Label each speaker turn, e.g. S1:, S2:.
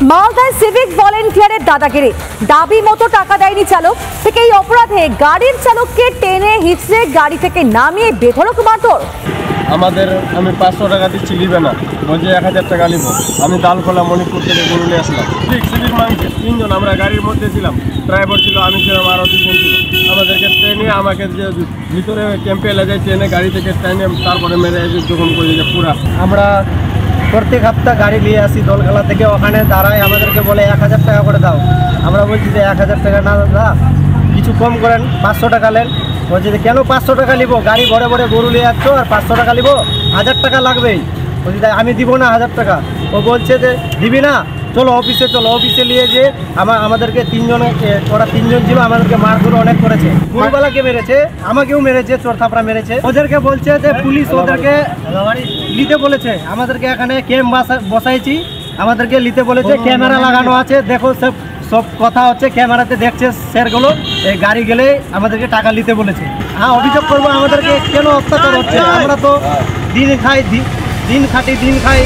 S1: মালদায় সিভিক ভলেন্টিয়ারের দাদাগিরি, দাবি মতো টাকা দেয়নি চালক, থেকে এই অপরাধে গাড়ির চালককে টেনে হিঁচড়ে গাড়ি থেকে নামিয়ে বেধড়ক মারধর।
S2: আমি 500 টাকা দিচ্ছি, নিবে না, বলছে 1000 টাকা নিব। আমি দালকোলা মণিপুর থেকে গরু নিয়ে আসলাম। সিভিক মানুষের 3 জন আমরা গাড়ির মধ্যে ছিলাম, ড্রাইভার ছিল, আমি ছিলাম, আরও 2 জন ছিল। আমাদেরকে ট্রেনে আমাকে যে ভিতরে ক্যাম্পে এলে যায়, ট্রেনে গাড়ি থেকে ট্রেনে তারপরে মেরে যখন করে যে পুরা।
S3: আমরা প্রত্যেক সপ্তাহ গাড়ি নিয়ে আসি দোলখালা থেকে, ওখানে দাঁড়ায় আমাদেরকে বলে 1000 টাকা করে দাও। আমরা বলছি যে 1000 টাকা না দাদা, কিছু কম করেন, 500 টাকা নেন। বলছি যে কেন 500 টাকা নিব, গাড়ি ভরে ভরে গরু নিয়ে যাচ্ছ আর 500 টাকা নিব, 1000 টাকা লাগবেই। বলছি তাই আমি দিব না 1000 টাকা। ও বলছে যে দিবি না, চলো অফিসে চলো। অফিসে নিয়ে যে আমাদেরকে 3 জনে, ওরা 3 জন ছিল, আমাদেরকে মারধর অনেক করেছে। গরুবালাকে মেরেছে, আমাকেও মেরেছে, চোর থাপড়া মেরেছে। ওদেরকে বলছে যে পুলিশ ওদেরকে নিতে বলেছে। আমাদেরকে এখানে ক্যাম্প বসাইছি, আমাদেরকে নিতে বলেছে, ক্যামেরা লাগানো আছে, দেখো সব কথা হচ্ছে, ক্যামেরাতে দেখছে স্যারগুলো। এই গাড়ি গেলে আমাদেরকে টাকা নিতে বলেছে। হ্যাঁ, অভিযোগ করবো আমাদেরকে কেন অত্যাচার হচ্ছে। আমরা তো দিন খাই, দিন খাটি, দিন খাই,